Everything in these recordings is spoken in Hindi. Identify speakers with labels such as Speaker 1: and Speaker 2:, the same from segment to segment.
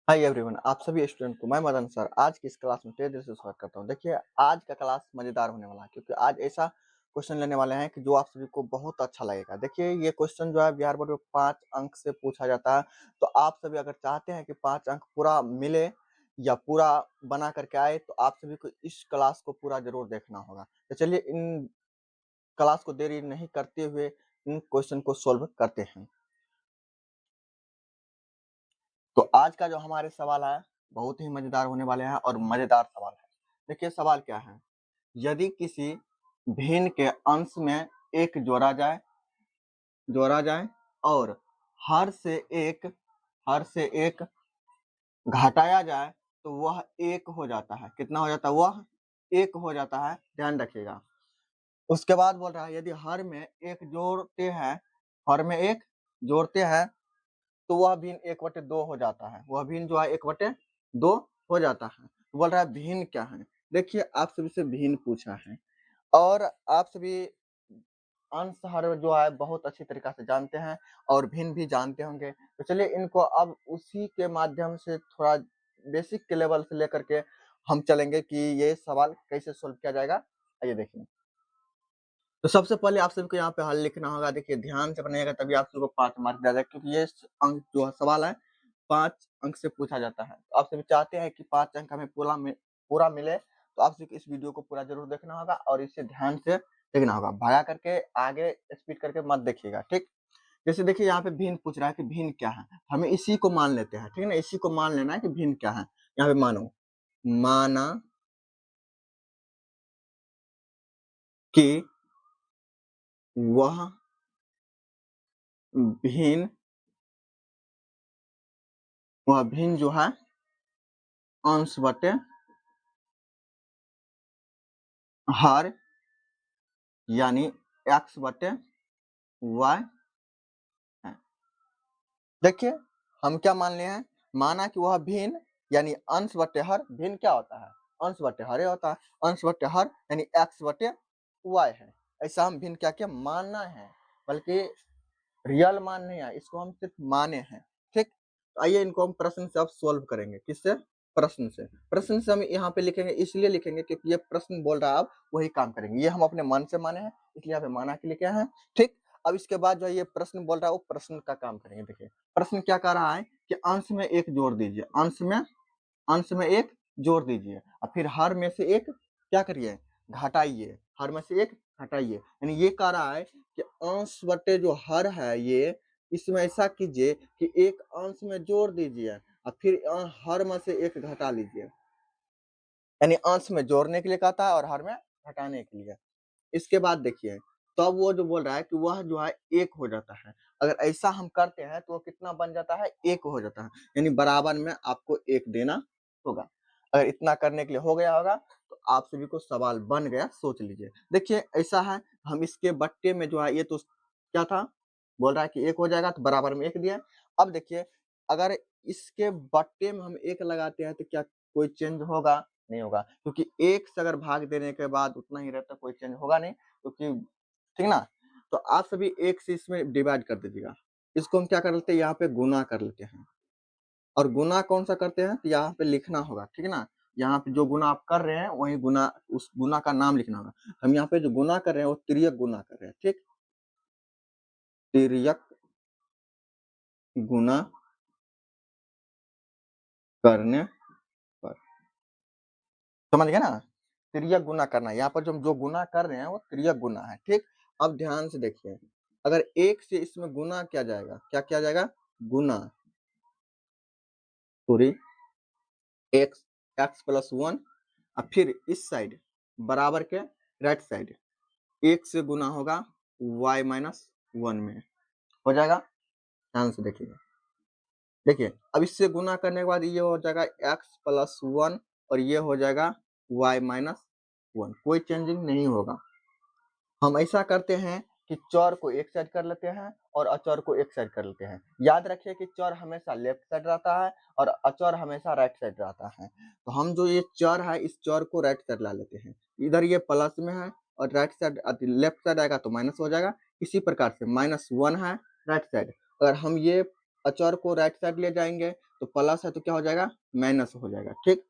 Speaker 1: हाय एवरीवन, आप सभी स्टूडेंट को मैं मदन सर आज की इस क्लास में तेज दिल से स्वागत करता हूं। देखिए, आज का क्लास मजेदार होने वाला है क्योंकि आज ऐसा क्वेश्चन लेने वाले हैं कि जो आप सभी को बहुत अच्छा लगेगा। देखिए, ये क्वेश्चन जो है बिहार बोर्ड में 5 अंक से पूछा जाता है। तो आप सभी अगर चाहते हैं कि 5 अंक पूरा मिले या पूरा बना करके आए, तो आप सभी को इस क्लास को पूरा जरूर देखना होगा। तो चलिए, इन क्लास को देरी नहीं करते हुए इन क्वेश्चन को सोल्व करते हैं। तो आज का जो हमारे सवाल है बहुत ही मजेदार होने वाले हैं और मजेदार सवाल है। देखिए, सवाल क्या है। यदि किसी भिन्न के अंश में एक जोड़ा जाए और हर से एक घटाया जाए तो वह एक हो जाता है। कितना हो जाता है? वह एक हो जाता है। ध्यान रखिएगा। उसके बाद बोल रहा है यदि हर में एक जोड़ते हैं तो वह भिन्न 1/2 हो जाता है। वह भिन्न जो है 1/2 हो जाता है। बोल रहा है भिन्न क्या है। देखिए, आप सभी से भिन्न पूछा है और आप सभी अंश हर जो है बहुत अच्छी तरीका से जानते हैं और भिन्न भी जानते होंगे। तो चलिए, इनको अब उसी के माध्यम से थोड़ा बेसिक के लेवल से लेकर के हम चलेंगे कि ये सवाल कैसे सोल्व किया जाएगा। आइए देखिए। तो सबसे पहले आप सभी को यहाँ पे हल लिखना होगा। देखिए, ध्यान से बनाइएगा तभी आप सभी को 5 मार्क दिया जाएगा क्योंकि ये अंक जो सवाल है 5 अंक से पूछा जाता है। तो आप सभी चाहते हैं कि 5 अंक हमें पूरा मिले, तो आप सभी को इस वीडियो को पूरा जरूर देखना होगा और इसे ध्यान से देखना होगा। भगा करके आगे स्पीड करके मत देखिएगा, ठीक। जैसे देखिए, यहाँ पे भिन्न पूछ रहा है कि भिन्न क्या है। हमें इसी को मान लेते हैं, ठीक है ना। इसी को मान लेना है कि भिन्न क्या है। यहाँ पे माना कि वह भिन्न जो है अंश बटे हर यानी x बटे y है। देखिए, हम क्या मान लिए हैं। माना कि वह भिन्न यानी अंश बटे हर। भिन्न क्या होता है? अंश बटे हर होता है। अंश बटे हर यानी x बटे y है। ऐसा हम भिन्न क्या किया? मानना है, बल्कि रियल मान नहीं है, इसको हम सिर्फ माने हैं, ठीक। तो आइए इनको हम प्रश्न से अब सोल्व करेंगे। किससे? प्रश्न से हम यहाँ पे लिखेंगे, इसलिए लिखेंगे क्योंकि ये प्रश्न बोल रहा है, अब वही काम करेंगे। ये हम अपने मन से माने हैं, इसलिए यहाँ पे माना के लिखे हैं, ठीक। अब इसके बाद जो ये प्रश्न बोल रहा है वो प्रश्न का काम करेंगे। देखिए, प्रश्न क्या कह रहा है कि अंश में एक जोड़ दीजिए। अंश में एक जोड़ दीजिए और फिर हर में से एक क्या करिए? घटाइए। हर में से एक घटाइए। यानी ये कह रहा है कि अंश बटे जो हर है ये, इसमें ऐसा कीजिए कि एक अंश में जोड़ दीजिए और फिर हर में से एक घटा लीजिए। यानी अंश में जोड़ने के लिए कहता है और हर में घटाने के लिए। इसके बाद देखिए, तब वो जो बोल रहा है कि वह जो है एक हो जाता है। अगर ऐसा हम करते हैं तो वो कितना बन जाता है? एक हो जाता है। यानी बराबर में आपको एक देना होगा। अगर इतना करने के लिए हो गया होगा तो आप सभी को सवाल बन गया, सोच लीजिए। देखिए, ऐसा है, हम इसके बट्टे में जो है ये तो क्या था, बोल रहा है कि एक हो जाएगा तो बराबर में एक दिया। अब देखिए, अगर इसके बट्टे में हम एक लगाते हैं तो क्या कोई चेंज होगा? नहीं होगा, क्योंकि एक से अगर भाग देने के बाद उतना ही रहता, कोई चेंज होगा नहीं, क्योंकि ठीक ना। तो आप सभी एक से इसमें डिवाइड कर दीजिएगा। इसको हम क्या कर लेते हैं? यहाँ पे गुना कर लेते हैं। और गुना कौन सा करते हैं? तो यहाँ पे लिखना होगा, ठीक है ना। यहाँ पे जो गुना आप कर रहे हैं वही गुना, उस गुना का नाम लिखना होगा। हम यहाँ पे जो गुना कर रहे हैं वो तिर्यक गुना कर रहे हैं, ठीक। तिर्यक गुना करने पर, समझ गए ना। तिर्यक गुना करना है। यहाँ पर जो गुना कर रहे हैं वो तिर्यक गुना है, ठीक। अब ध्यान से देखिए, अगर एक से इसमें गुना किया जाएगा, क्या किया जाएगा? गुना, सॉरी, x प्लस 1 और फिर इस साइड बराबर के राइट साइड एक से गुना होगा y माइनस 1 में, हो जाएगा। ध्यान से देखिएगा। देखिए, अब इससे गुना करने के बाद ये हो जाएगा x प्लस 1 और ये हो जाएगा y माइनस 1। कोई चेंजिंग नहीं होगा। हम ऐसा करते हैं कि चर को एक साइड कर लेते हैं और अचर को एक साइड कर लेते हैं। याद रखिए कि चर हमेशा लेफ्ट साइड रहता है और अचर हमेशा राइट साइड रहता है। तो हम जो ये चर है इस चर को राइट साइड ला लेते हैं। इधर ये प्लस में है और राइट साइड लेफ्ट साइड आएगा तो माइनस हो जाएगा। इसी प्रकार से -1 है राइट साइड, अगर हम ये अचर को राइट साइड ले जाएंगे तो प्लस है तो क्या हो जाएगा, माइनस हो जाएगा। ठीक,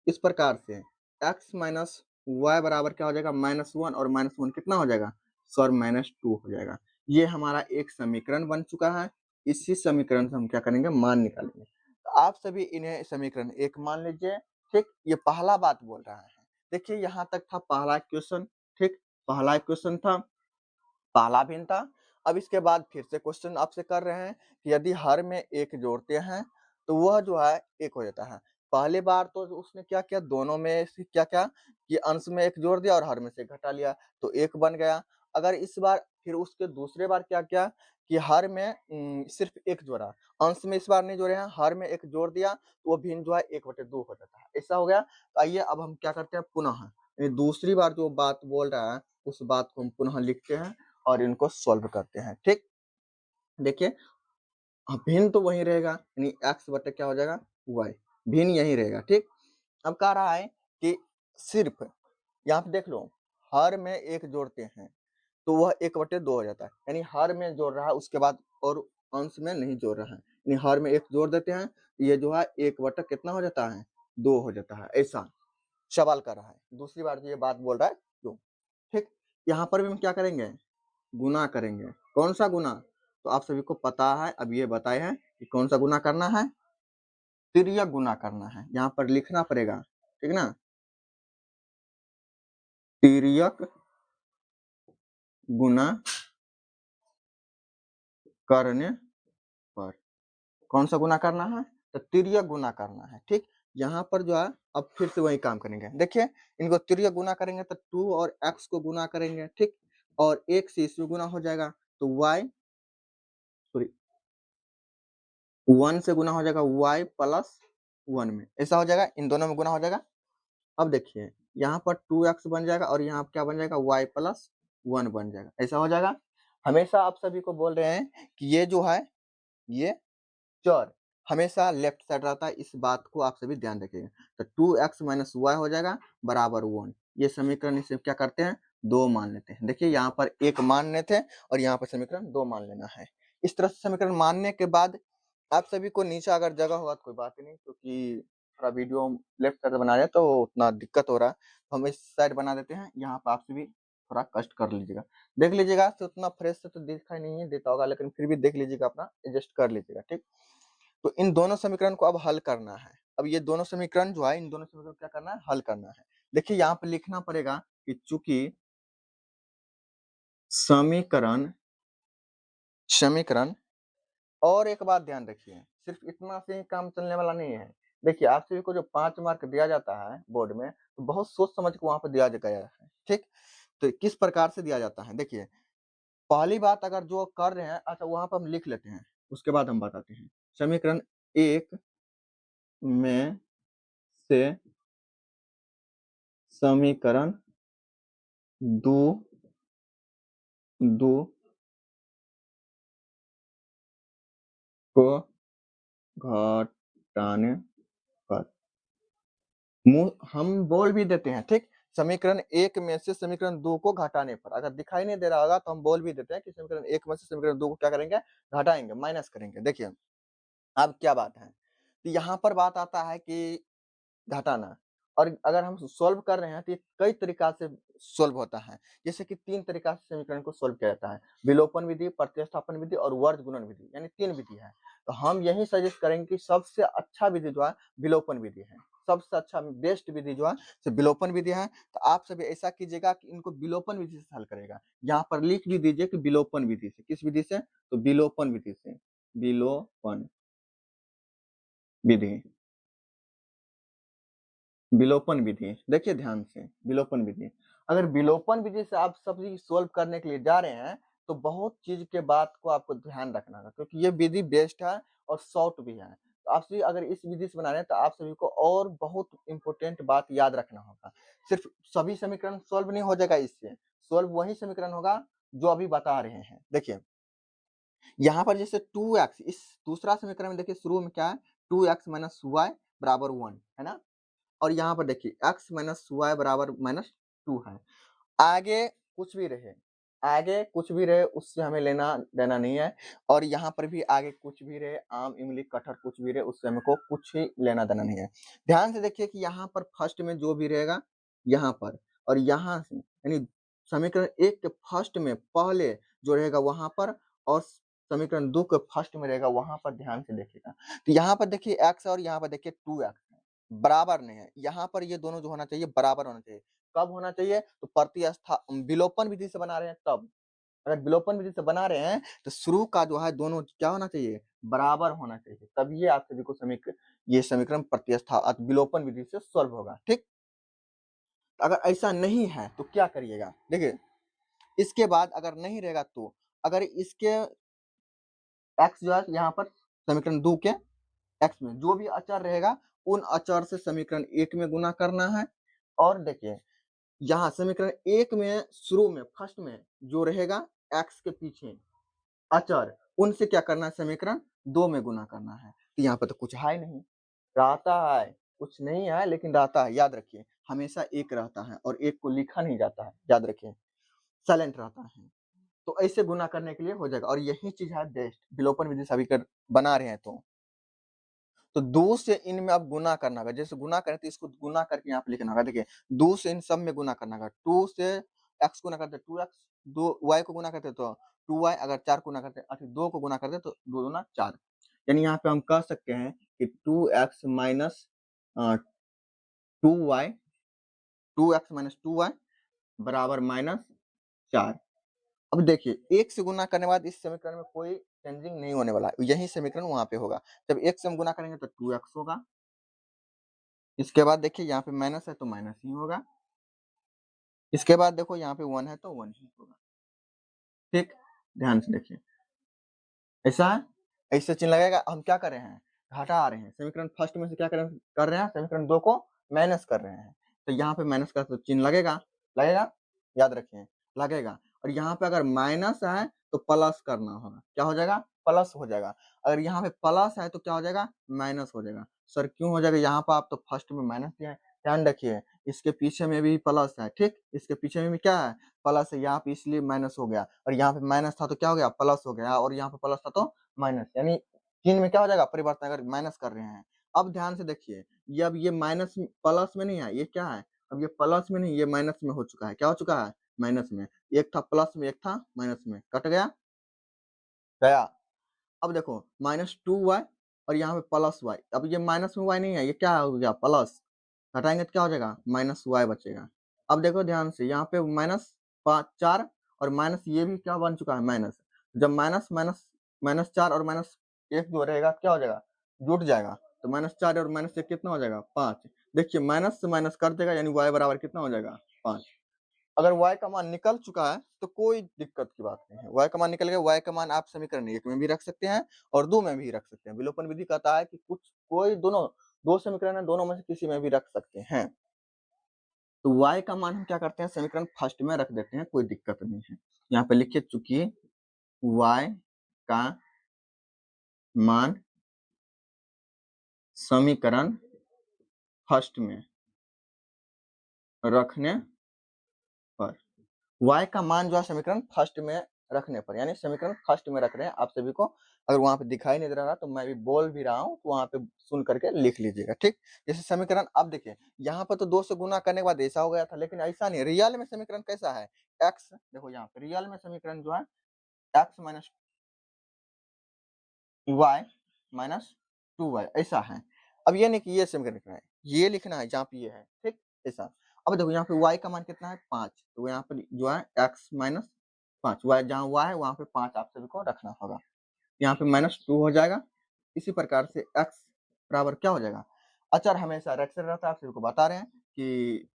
Speaker 1: इस प्रकार से x माइनस वाई बराबर क्या हो जाएगा, -1 और -1 कितना हो जाएगा सर, -2 हो जाएगा। ये हमारा एक समीकरण बन चुका है। इसी समीकरण से हम क्या करेंगे, मान निकालेंगे। तो आप सभी इन्हें समीकरण 1 मान लीजिए। ठीक, ये पहला बात बोल रहा है। देखिए यहाँ तक था पहला इक्वेशन। ठीक, पहला इक्वेशन था, पहला भिन्न था। अब इसके बाद फिर से क्वेश्चन आपसे कर रहे हैं कि यदि हर में एक जोड़ते हैं तो वह जो है एक हो जाता है। पहली बार तो उसने क्या किया, दोनों में से क्या क्या कि अंश में एक जोड़ दिया और हर में से एक घटा लिया तो एक बन गया। अगर इस बार फिर उसके दूसरे बार क्या किया कि हर में सिर्फ एक जोड़ा, अंश में इस बार नहीं जोड़े हैं, हर में एक जोड़ दिया तो वो भिन्न जो है 1/2 हो जाता है। ऐसा हो गया। तो आइए अब हम क्या करते हैं, पुनः ये दूसरी बार जो बात बोल रहा है उस बात को हम पुनः लिखते हैं और इनको सॉल्व करते हैं। ठीक, देखिए भिन्न तो वही रहेगा, यानी x बटे क्या हो जाएगा y, भिन्न यही रहेगा। ठीक, अब कह रहा है कि सिर्फ यहाँ पे देख लो, हर में एक जोड़ते हैं तो वह 1/2 हो जाता है, यानी हर में जोड़ रहा है उसके बाद और अंश में नहीं जोड़ रहा है, यानी हर में एक जोड़ देते हैं, ये जो है 1 कितना हो जाता है, 2 हो जाता है। ऐसा सवाल कर रहा है, दूसरी बार जो ये बात बोल रहा है क्यों। ठीक, यहाँ पर भी हम क्या करेंगे, गुना करेंगे। कौन सा गुना, तो आप सभी को पता है, अब ये बताए हैं कि कौन सा गुना करना है, तिर्यक गुना करना है। यहाँ पर लिखना पड़ेगा, ठीक ना, तिर्यक गुना करने पर। कौन सा गुना करना है, तो तिर्यक गुना करना है। ठीक, यहाँ पर जो है अब फिर से वही काम करेंगे। देखिए इनको तिर्यक गुना करेंगे तो 2 और x को गुना करेंगे। ठीक, और 1 से इसमें गुना हो जाएगा तो y सॉरी 1 से गुना हो जाएगा y प्लस 1 में, ऐसा हो जाएगा, इन दोनों में गुना हो जाएगा। अब देखिए यहाँ पर 2x बन जाएगा और यहाँ क्या बन जाएगा, y प्लस 1 बन जाएगा, ऐसा हो जाएगा। हमेशा आप सभी को बोल रहे हैं कि ये जो है ये चर हमेशा लेफ्ट साइड रहता है, इस बात को आप सभी ध्यान रखिएगा। तो 2x माइनस वाई हो जाएगा बराबर 1। ये समीकरण इसे क्या करते हैं, 2 मान लेते हैं। देखिए यहाँ पर 1 मान लेते हैं और यहाँ पर समीकरण 2 मान लेना है। इस तरह से समीकरण मानने के बाद आप सभी को नीचे अगर जगह होगा तो कोई बात ही नहीं, क्योंकि थोड़ा वीडियो लेफ्ट साइड बना रहे हैं तो उतना दिक्कत हो रहा है, तो हम इस साइड बना देते हैं। यहाँ पर आप सभी थोड़ा कष्ट कर लीजिएगा, देख लीजिएगा। तो उतना फ्रेश से तो दिखाई नहीं देता होगा, लेकिन फिर भी देख लीजिएगा, अपना एडजस्ट कर लीजिएगा। ठीक, तो इन दोनों समीकरण को अब हल करना है। अब ये दोनों समीकरण जो है, इन दोनों समीकरण को क्या करना है, हल करना है। देखिए यहाँ पे लिखना पड़ेगा कि चूंकि समीकरण समीकरण और एक बात ध्यान रखिए, सिर्फ इतना से ही काम चलने वाला नहीं है। देखिए आप सभी को जो 5 मार्क दिया जाता है बोर्ड में, तो बहुत सोच समझ के वहां पर दिया गया है। ठीक, तो किस प्रकार से दिया जाता है, देखिए पहली बात अगर जो कर रहे हैं, अच्छा वहां पर हम लिख लेते हैं, उसके बाद हम बताते हैं। समीकरण 1 में से समीकरण 2 को घटाने पर हम बोल भी देते हैं। ठीक, समीकरण 1 में से समीकरण 2 को घटाने पर, अगर दिखाई नहीं दे रहा होगा तो हम बोल भी देते हैं कि समीकरण 1 में से समीकरण 2 को क्या करेंगे, घटाएंगे, माइनस करेंगे। देखिए अब क्या बात है, तो यहाँ पर बात आता है कि घटाना, और अगर हम सॉल्व कर रहे हैं तो ये कई तरीका से सॉल्व होता है। जैसे कि 3 तरीका से समीकरण को सॉल्व किया जाता है, विलोपन विधि, प्रतिस्थापन विधि और वर्ग गुणन विधि, यानी 3 विधि है। तो हम यही सजेस्ट करेंगे कि सबसे अच्छा विधि जो है विलोपन विधि है। सबसे अच्छा बेस्ट विधि जो है सो विलोपन विधि है। तो आप सभी ऐसा कीजिएगा कि इनको विलोपन विधि से हल करेगा। यहाँ पर लिख भी दीजिए कि विलोपन विधि से, किस विधि से, तो विलोपन विधि से, विलोपन विधि, विलोपन विधि। देखिए ध्यान से, विलोपन विधि, अगर विलोपन विधि से आप सब्जी सोल्व करने के लिए जा रहे हैं तो बहुत चीज के बात को आपको ध्यान रखना है, क्योंकि ये विधि बेस्ट है और शॉर्ट भी है। तो आप सभी अगर इस विधि से बना रहे हैं तो आप सभी को और बहुत इंपॉर्टेंट बात याद रखना होगा। सिर्फ सभी समीकरण सोल्व नहीं हो जाएगा, इससे सोल्व वही समीकरण होगा जो अभी बता रहे हैं। देखिए यहाँ पर जैसे 2x, इस दूसरा समीकरण में देखिए शुरू में क्या है, 2x माइनस वाई बराबर 1 है ना, और यहाँ पर देखिए x माइनस वाई बराबर -2 है। आगे कुछ भी रहे, आगे कुछ भी रहे उससे हमें लेना देना नहीं है, और यहाँ पर भी आगे कुछ भी रहे, आम, इमली, कटहल कुछ भी रहे उससे हमको कुछ ही लेना देना नहीं है। ध्यान से देखिए कि यहाँ पर फर्स्ट में जो भी रहेगा यहाँ पर, और यहाँ से यानी समीकरण 1 के फर्स्ट में पहले जो रहेगा वहाँ पर, और समीकरण 2 के फर्स्ट में रहेगा वहाँ पर, ध्यान से देखिएगा। तो यहाँ पर देखिए x और यहाँ पर देखिए 2x बराबर नहीं है। यहाँ पर ये दोनों जो होना चाहिए बराबर होना चाहिए। कब होना चाहिए? तो प्रतिस्था विलोपन विधि से बना रहे हैं तब। अगर विलोपन विधि से बना रहे हैं तो शुरू का जो है दोनों क्या होना चाहिए? बराबर होना चाहिए। तब ये आप सभी को ये समीकरण विलोपन विधि से सॉल्व होगा। ठीक? अगर ऐसा नहीं है तो क्या करिएगा? देखिए, इसके बाद अगर नहीं रहेगा तो अगर इसके x जो है यहाँ पर समीकरण 2 के x में जो भी अचर रहेगा उन अचर से समीकरण 1 में गुना करना है। और देखिए यहाँ समीकरण 1 में शुरू में फर्स्ट में जो रहेगा x के पीछे अचर, उनसे क्या करना है? समीकरण 2 में गुना करना है। तो यहाँ पर तो कुछ है नहीं, रहता है, कुछ नहीं है लेकिन रहता है। याद रखिए, हमेशा एक रहता है और एक को लिखा नहीं जाता है। याद रखिए, साइलेंट रहता है। तो ऐसे गुना करने के लिए हो जाएगा, और यही चीज है बेस्ट विलोपन विधि सभी कर बना रहे हैं तो 2 से इनमें अब गुना करना होगा। जैसे गुना करें तो इसको गुना करके यहाँ पे लिखना होगा। देखिए 2 से इन सब में गुना करना होगा। 2 से x गुना करते 2x, 2 y को गुना करते तो 2y, अगर 4 को गुना करते 2 को गुना करते तो 2 दूना 4। यानी यहाँ पे हम कह सकते हैं कि 2x minus 2y 2x minus 2y बराबर माइनस 4। अब देखिए 1 से गुना करने के बाद इस समीकरण में कोई चेंजिंग नहीं होने वाला है। यही समीकरण वहाँ पे होगा। जब 1 से हम गुना करेंगे तो 2x होगा। इसके बाद देखिए यहाँ पे माइनस है तो माइनस ही होगा। इसके बाद देखो यहाँ पे 1 है तो 1 ही होगा। ठीक, ध्यान से देखिए, ऐसा है, ऐसे चिन्ह लगेगा। हम क्या कर रहे हैं? घटा रहे हैं। समीकरण फर्स्ट में से क्या कर रहे हैं? समीकरण 2 को माइनस कर रहे हैं। तो यहाँ पे माइनस का तो चिन्ह लगेगा, लगेगा, याद रखिए, लगेगा। और यहाँ पे अगर माइनस है तो प्लस करना होगा। क्या हो जाएगा? प्लस हो जाएगा। अगर यहाँ पे प्लस है तो क्या हो जाएगा? माइनस हो जाएगा। सर क्यों हो जाएगा? यहाँ पर आप तो फर्स्ट में माइनस दिया है। ध्यान रखिए, इसके पीछे में भी प्लस है। ठीक, इसके पीछे में भी क्या है? प्लस है। यहाँ पे इसलिए माइनस हो गया, और यहाँ पे माइनस था तो क्या हो गया? प्लस हो गया, और यहाँ पे प्लस था तो माइनस। यानी चिन्ह में क्या हो जाएगा? परिवर्तन, अगर माइनस कर रहे हैं। अब ध्यान से देखिए, ये अब ये माइनस प्लस में नहीं है, ये क्या है? अब ये प्लस में नहीं, ये माइनस में हो चुका है। क्या हो चुका है? माइनस में। एक था प्लस में, एक था माइनस में, कट गया, गया। अब देखो -2y और यहाँ पे प्लस y। अब ये माइनस में y नहीं है, ये क्या हो गया? प्लस। हटाएंगे तो क्या हो जाएगा? -y बचेगा। अब देखो ध्यान से, यहाँ पे माइनस 4 और माइनस ये भी क्या बन चुका है? माइनस। जब माइनस माइनस माइनस 4 और माइनस 1 जो रहेगा क्या हो जाएगा? जुट जाएगा। तो -4 और -1 कितना हो जाएगा? 5। देखिए माइनस से माइनस कर देगा, यानी y बराबर कितना हो जाएगा? 5। अगर y का मान निकल चुका है तो कोई दिक्कत की बात नहीं है। y का मान निकल गया, y का मान आप समीकरण 1 में भी रख सकते हैं और 2 में भी रख सकते हैं। विलोपन विधि कहता है कि कोई दोनों 2 समीकरण है, दोनों में से किसी में भी रख सकते हैं। तो y का मान हम क्या करते हैं? समीकरण फर्स्ट में रख देते हैं, कोई दिक्कत नहीं है। यहाँ पे लिखिए, चूंकि y का मान समीकरण फर्स्ट में रखने पर, y का मान जो है समीकरण फर्स्ट में रखने पर, यानी समीकरण फर्स्ट में रख रहे हैं आप सभी को। अगर वहां पे दिखाई नहीं दे रहा तो मैं भी बोल भी रहा हूँ, तो वहां पे सुन करके लिख लीजिएगा। ठीक, जैसे समीकरण अब देखिए, यहाँ पर तो 2 से गुना करने के बाद ऐसा हो गया था, लेकिन ऐसा नहीं। रियल में समीकरण कैसा है? x, देखो यहाँ पे रियल में समीकरण जो है x minus y minus 2y ऐसा है। अब ये नहीं कि ये समीकरण लिखना है, ये लिखना है जहाँ पे ये है। ठीक, ऐसा। अब देखो यहाँ पे y का मान कितना है? 5। तो यहाँ पर जो है x माइनस 5, y जहाँ y है वहाँ पे 5 आप सभी को रखना होगा। यहाँ पे -2 हो जाएगा। इसी प्रकार से x बराबर क्या हो जाएगा? अचर हमेशा अचर रहता है, आप सभी को बता रहे हैं कि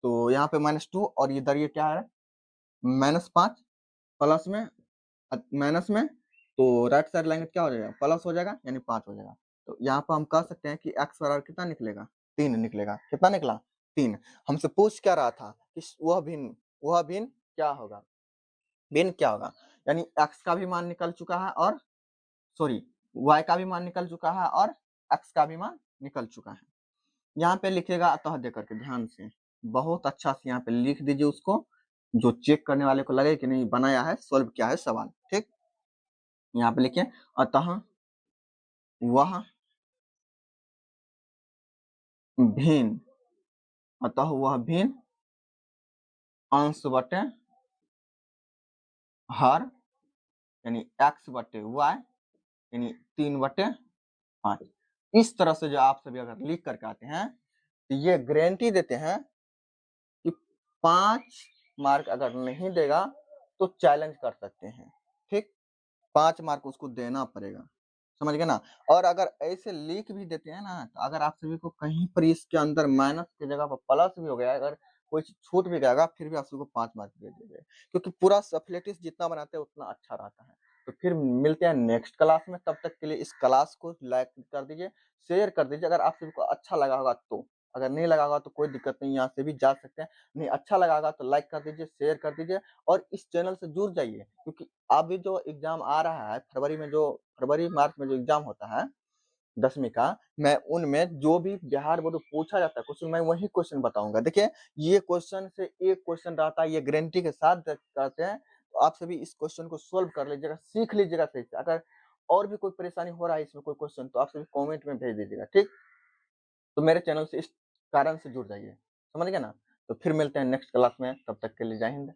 Speaker 1: तो यहाँ पे -2 और इधर ये क्या है? -5 प्लस में माइनस में, तो राइट साइड लाएंगे तो क्या हो जाएगा? प्लस हो जाएगा, यानी 5 हो जाएगा। तो यहाँ पर हम कह सकते हैं कि x बराबर कितना निकलेगा? 3 निकलेगा। कितना निकला? 3। हमसे पूछ क्या रहा था कि वह भिन्न क्या होगा? भिन्न क्या होगा? यानी x का भी मान निकल चुका है, और सॉरी y का भी मान निकल चुका है, और x का भी मान निकल चुका है। यहाँ पे लिखिएगा अतः दे करके, ध्यान से बहुत अच्छा से यहाँ पे लिख दीजिए उसको। जो चेक करने वाले को लगे कि नहीं बनाया है, सॉल्व किया है सवाल। ठीक, यहाँ पे लिखिए अतः वह भिन्न, अतः वह भिन्न अंश बटे हर यानी x बटे y यानी 3/5। इस तरह से जो आप सभी अगर लिख करके आते हैं तो ये गारंटी देते हैं कि 5 मार्क अगर नहीं देगा तो चैलेंज कर सकते हैं। ठीक, 5 मार्क उसको देना पड़ेगा, समझ गए ना। और अगर ऐसे लिख भी देते हैं ना, तो अगर आप सभी को कहीं पर इसके अंदर माइनस की जगह पर प्लस भी हो गया, अगर कोई चीज छूट भी जाएगा, फिर भी आप सभी को 5 मार्क दे देंगे, क्योंकि पूरा सफलेटिस जितना बनाते हैं उतना अच्छा रहता है। तो फिर मिलते हैं नेक्स्ट क्लास में, तब तक के लिए इस क्लास को लाइक कर दीजिए, शेयर कर दीजिए अगर आप सभी को अच्छा लगा होगा तो। अगर नहीं लगा होगा तो कोई दिक्कत नहीं, यहाँ से भी जा सकते हैं। नहीं अच्छा लगा होगा तो लाइक कर दीजिए, शेयर कर दीजिए और इस चैनल से जुड़ जाइए, क्योंकि अभी जो एग्जाम आ रहा है फरवरी मार्च में जो एग्जाम होता है 10वीं का, मैं उनमें जो भी बिहार बोर्ड पूछा जाता है क्वेश्चन, मैं वही क्वेश्चन बताऊंगा। देखिए ये क्वेश्चन से एक क्वेश्चन रहता है, ये गारंटी के साथ कहते हैं। तो आप सभी इस क्वेश्चन को सोल्व कर लीजिएगा, सीख लीजिएगा सही से। अगर और भी कोई परेशानी हो रहा है इसमें कोई क्वेश्चन, तो आप सभी कॉमेंट में भेज दीजिएगा। ठीक, तो मेरे चैनल से इस कारण से जुड़ जाइए, समझ गए ना। तो फिर मिलते हैं नेक्स्ट क्लास में, तब तक के लिए जय हिंद।